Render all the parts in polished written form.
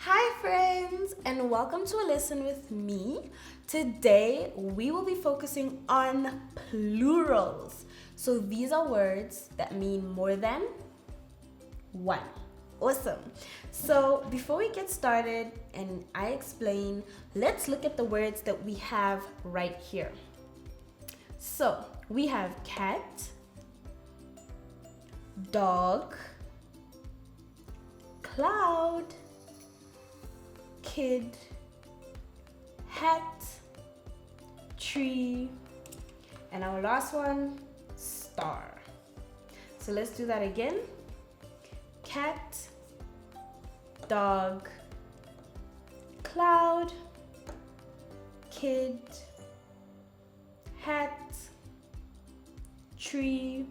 Hi friends, and welcome to a lesson with me. Today we will be focusing on plurals. So these are words that mean more than one. Awesome. So before we get started and I explain, let's look at the words that we have right here. So we have cat, dog, cloud, kid, hat, tree, and our last one, star. So let's do that again. Cat, dog, cloud, kid, hat, tree,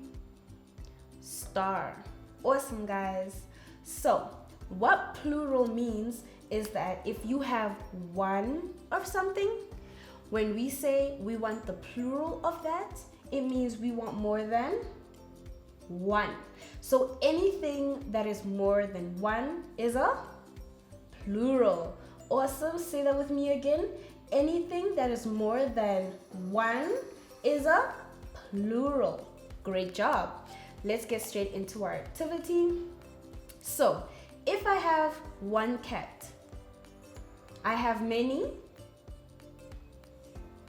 star. Awesome, guys. So what plural means is that if you have one of something, when we say we want the plural of that, it means we want more than one. So anything that is more than one is a plural. Awesome. Say that with me again. Anything that is more than one is a plural. Great job. Let's get straight into our activity. So if I have one cat, I have many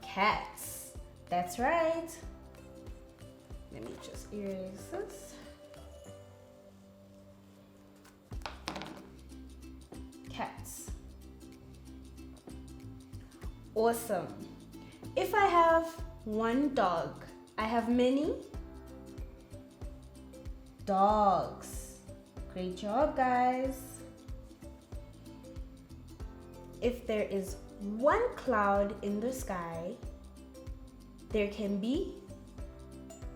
cats. That's right. Let me just erase this. Cats. Awesome. If I have one dog, I have many dogs. Great job, guys. If there is one cloud in the sky, there can be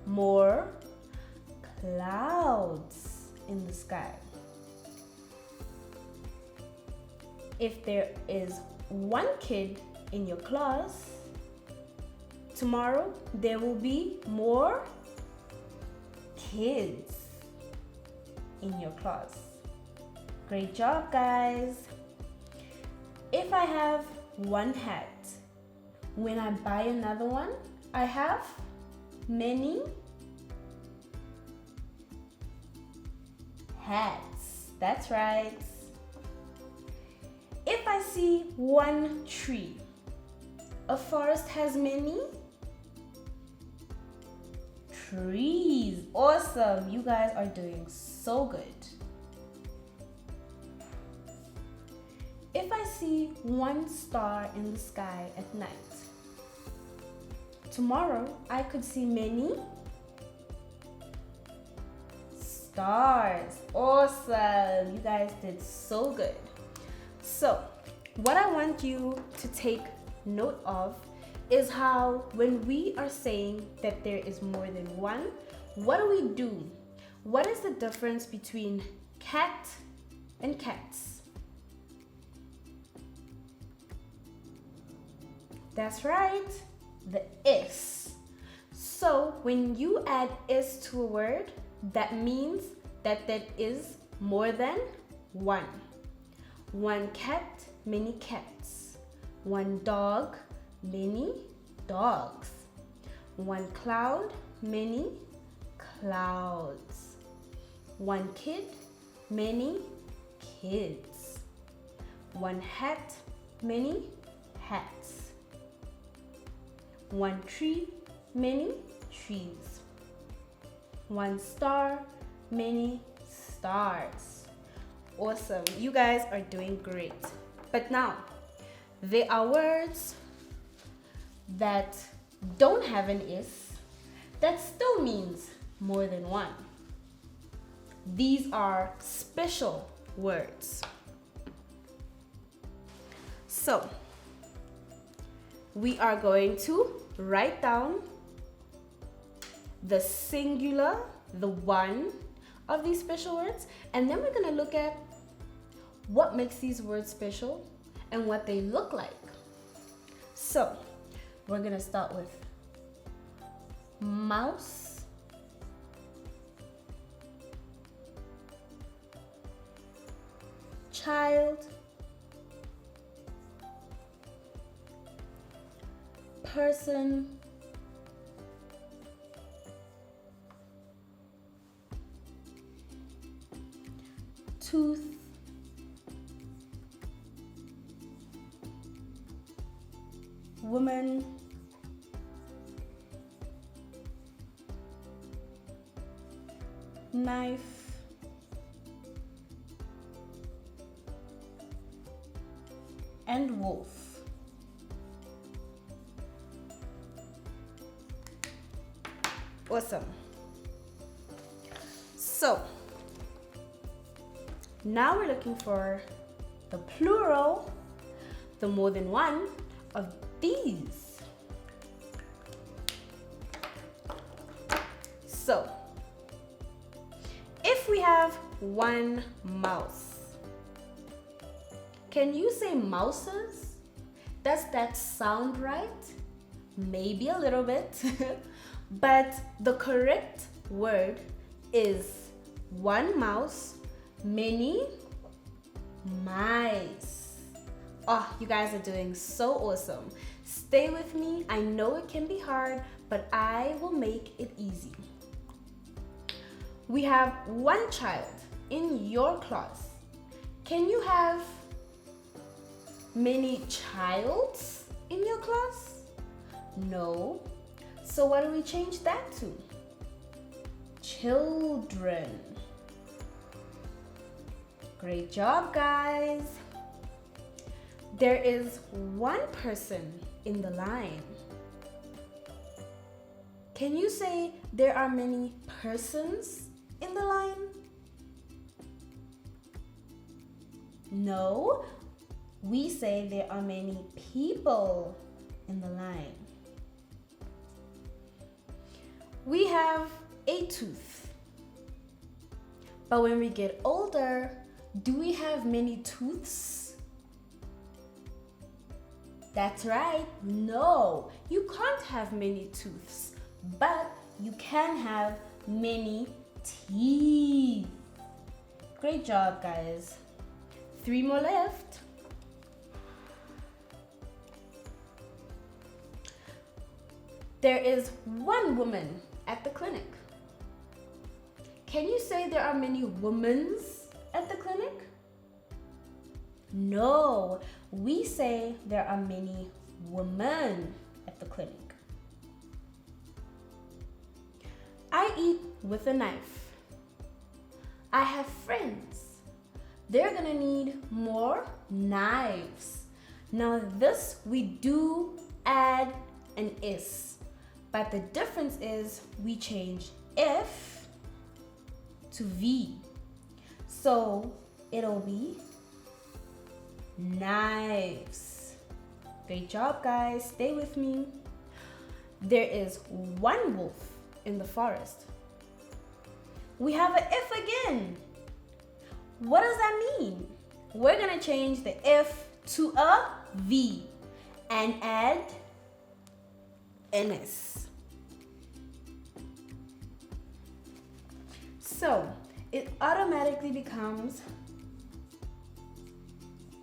more clouds in the sky. If there is one kid in your class, tomorrow there will be more kids in your class. Great job, guys. If I have one hat, when I buy another one, I have many hats. That's right. If I see one tree, a forest has many trees. Awesome. You guys are doing so good. If I see one star in the sky at night, tomorrow I could see many stars. Awesome. You guys did so good. So what I want you to take note of is how when we are saying that there is more than one, what do we do? What is the difference between cat and cats? That's right, the is. So when you add is to a word, that means that there is more than one. One cat, many cats. One dog, many dogs. One cloud, many clouds. One kid, many kids. One hat, many hats. One tree, many trees. One star, many stars. Awesome. You guys are doing great. But now, there are words that don't have an is that still means more than one. These are special words. So, we are going to write down the singular, the one of these special words, and then we're going to look at what makes these words special and what they look like. So we're going to start with mouse, child, person, tooth, woman, knife, and wolf. Awesome. So now we're looking for the plural, the more than one of these. So if we have one mouse, can you say mouses? Does that sound right? Maybe a little bit, but the correct word is one mouse, many mice. Oh, you guys are doing so awesome. Stay with me. I know it can be hard, but I will make it easy. We have one child in your class. Can you have many childs in your class? No. So what do we change that to? Children. Great job, guys. There is one person in the line. Can you say there are many persons in the line? No. We say there are many people in the line. We have a tooth. But when we get older, do we have many tooths? That's right. No, you can't have many tooths, but you can have many teeth. Great job, guys. 3 more left. There is one woman at the clinic. Can you say there are many womens at the clinic? No, we say there are many women at the clinic. I eat with a knife. I have friends. They're gonna need more knives. Now this, we do add an is, but the difference is we change F to V. So it'll be knives. Great job, guys. Stay with me. There is one wolf in the forest. We have an F again. What does that mean? We're gonna change the F to a V and add NS. So it automatically becomes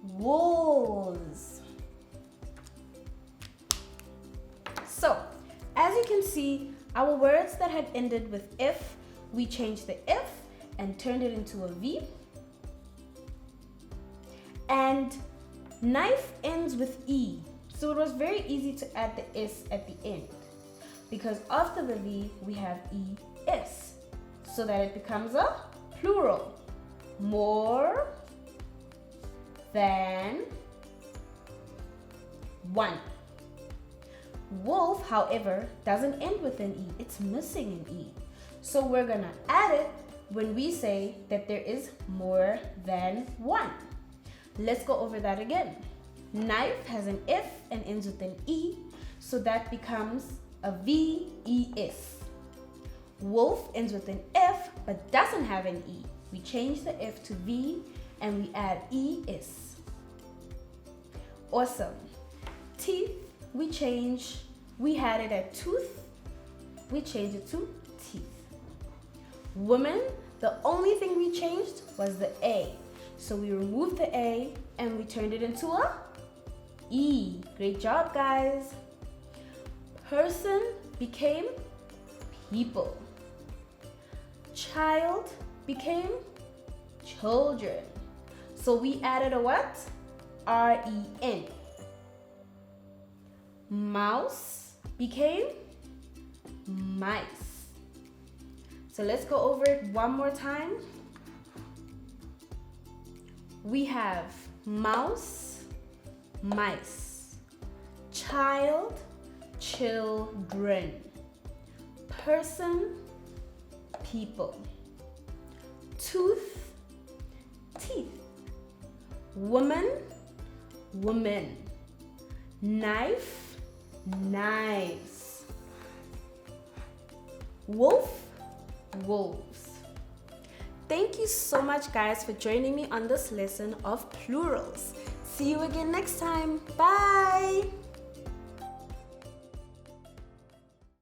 wolves. So as you can see, our words that had ended with F, we changed the F and turned it into a V. And knife ends with E. So it was very easy to add the S at the end, because after the V we have ES, so that it becomes a plural. More than one. Wolf, however, doesn't end with an E. It's missing an E. So we're gonna add it when we say that there is more than one. Let's go over that again. Knife has an F and ends with an E, so that becomes a VES. Wolf ends with an F but doesn't have an E. We change the F to V and we add ES. Awesome. Teeth, we had it at tooth, we changed it to teeth. Woman, the only thing we changed was the A. So we removed the A and we turned it into a E. Great job, guys. Person became people. Child became children. So we added a what? R-E-N. Mouse became mice. So let's go over it one more time. We have mouse, mice. Child, children. Person, people. Tooth, teeth. Woman, women. Knife, knives. Wolf, wolves. Thank you so much, guys, for joining me on this lesson of plurals. See you again next time. Bye.